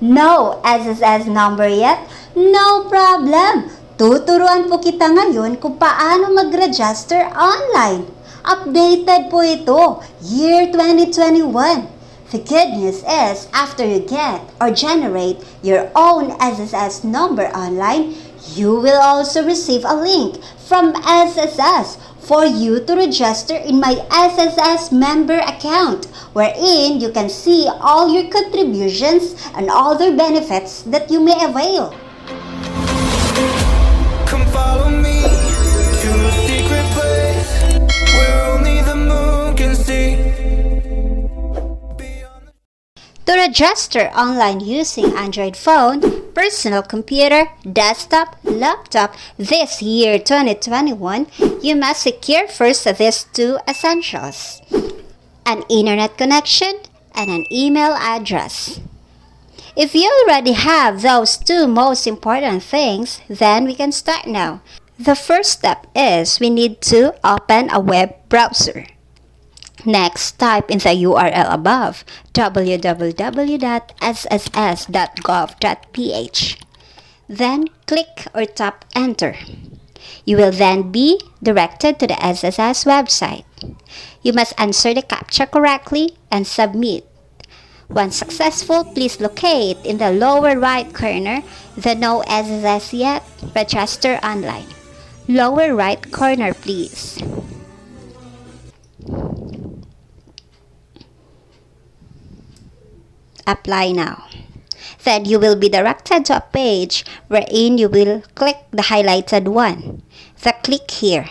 No SSS number yet? No problem! Tuturuan po kita ngayon kung paano mag-register online. Updated po ito, year 2021. The good news is, after you get or generate your own SSS number online, you will also receive a link from SSS for you to register in my SSS member account, wherein you can see all your contributions and other benefits that you may avail. Come follow me to a secret place where only the moon can see. To register online using Android phone, personal computer, desktop, laptop this year 2021, you must secure first these two essentials: an internet connection and an email address. If you already have those two most important things, then we can start now. The first step is we need to open a web browser. Next, type in the URL above, www.sss.gov.ph. Then, click or tap Enter. You will then be directed to the SSS website. You must answer the CAPTCHA correctly and submit. Once successful, please locate in the lower right corner the No SSS Yet Register Online. Lower right corner, please. Apply now. Then you will be directed to a page wherein you will click the highlighted one. Click here,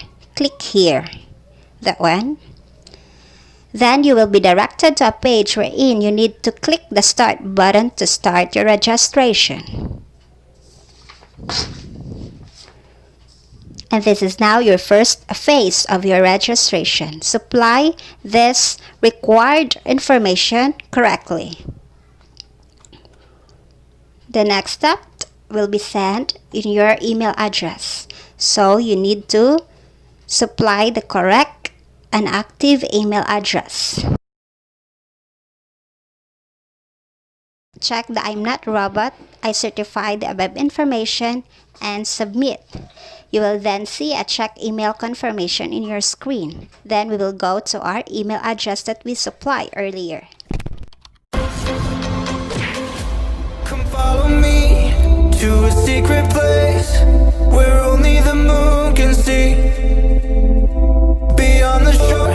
that one. Then you will be directed to a page wherein you need to click the Start button to start your registration. And this is now your first phase of your registration. Supply this required information correctly. The next step will be sent in your email address. So you need to supply the correct and active email address. Check the I'm not robot, I certify the above information, and submit. You will then see a check email confirmation in your screen. Then we will go to our email address that we supplied earlier. Come follow me to a secret place where only the moon can see. Beyond the shore,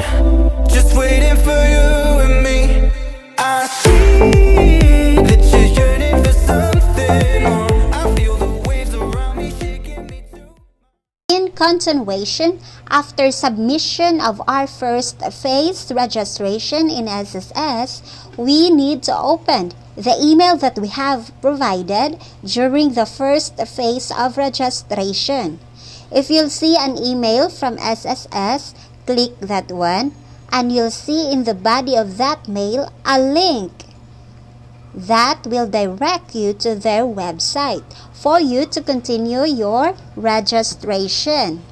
just waiting for you and me. I see that you're yearning for something more. I feel the waves around me shaking me too. In continuation, after submission of our first phase registration in SSS, we need to open the email that we have provided during the first phase of registration. If you'll see an email from SSS, click that one, and you'll see in the body of that mail a link that will direct you to their website for you to continue your registration.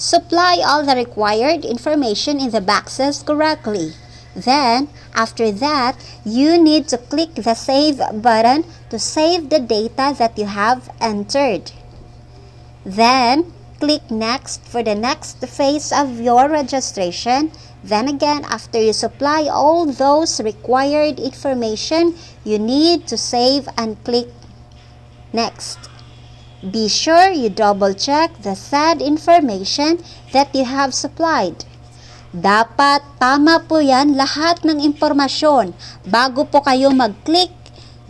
Supply all the required information in the boxes correctly. Then, after that, you need to click the Save button to save the data that you have entered. Then, click Next for the next phase of your registration. Then again, after you supply all those required information, you need to save and click Next. Be sure you double-check the said information that you have supplied. Dapat tama po yan lahat ng impormasyon bago po kayo mag-click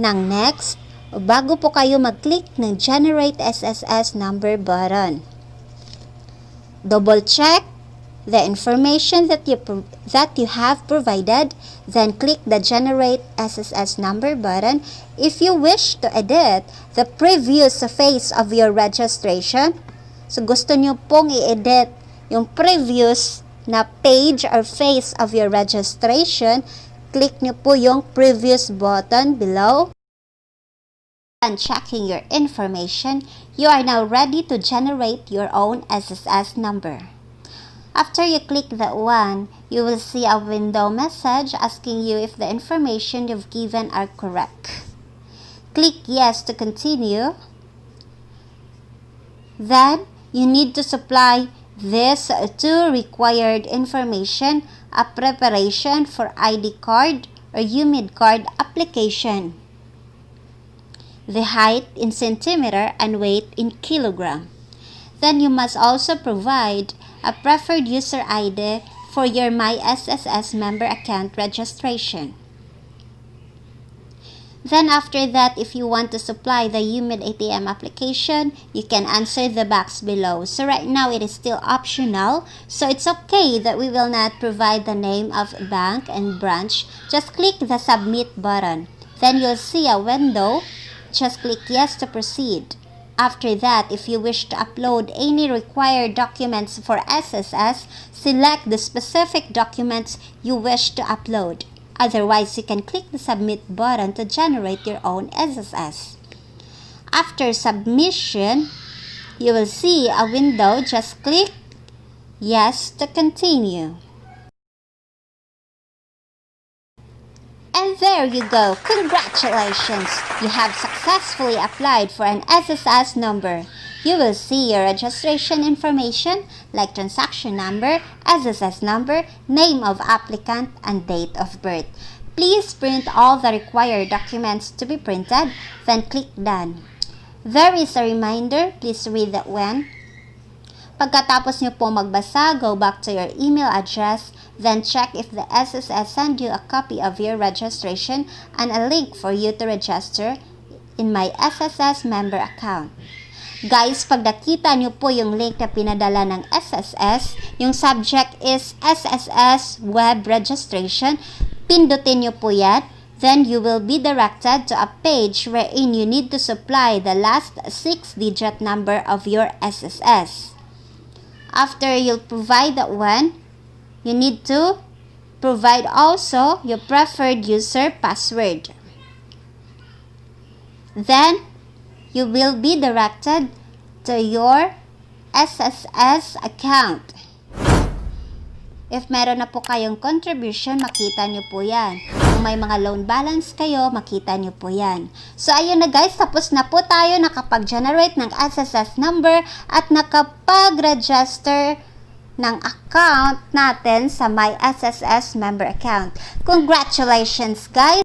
ng Next o bago po kayo mag-click ng Generate SSS Number button. Double-check the information that you have provided, then click the Generate SSS Number button. If you wish to edit the previous phase of your registration, so gusto nyo pong i-edit yung previous na page or phase of your registration, click nyo po yung previous button below. And checking your information, you are now ready to generate your own SSS number. After you click that one, you will see a window message asking you if the information you've given are correct. Click yes to continue. Then, you need to supply these two required information: a preparation for ID card or UMID card application, the height in centimeter and weight in kilogram. Then you must also provide a preferred user ID for your My SSS member account registration. Then after that, if you want to supply the UMID ATM application, you can answer the box below. So right now it is still optional, so it's okay that we will not provide the name of bank and branch. Just click the submit button. Then you'll see a window. Just click yes to proceed. After that, if you wish to upload any required documents for SSS, select the specific documents you wish to upload. Otherwise, you can click the submit button to generate your own SSS. After submission, you will see a window. Just click yes to continue. And there you go. Congratulations! You have successfully applied for an SSS number. You will see your registration information like transaction number, SSS number, name of applicant, and date of birth. Please print all the required documents to be printed, then click done. There is a reminder. Please read that when. Pagkatapos nyo po magbasa, go back to your email address, then check if the SSS send you a copy of your registration and a link for you to register in My SSS member account. Guys, pag nakita nyo po yung link na pinadala ng SSS, yung subject is SSS web registration, pindutin nyo po yan. Then you will be directed to a page wherein you need to supply the last 6-digit number of your SSS. After you'll provide that one, you need to provide also your preferred user password. Then, you will be directed to your SSS account. If meron na po kayong contribution, makita nyo po yan. Kung may mga loan balance kayo, makita nyo po yan. So, ayun na guys, tapos na po tayo nakapag-generate ng SSS number at nakapag-register ng account natin sa My SSS member account. Congratulations guys!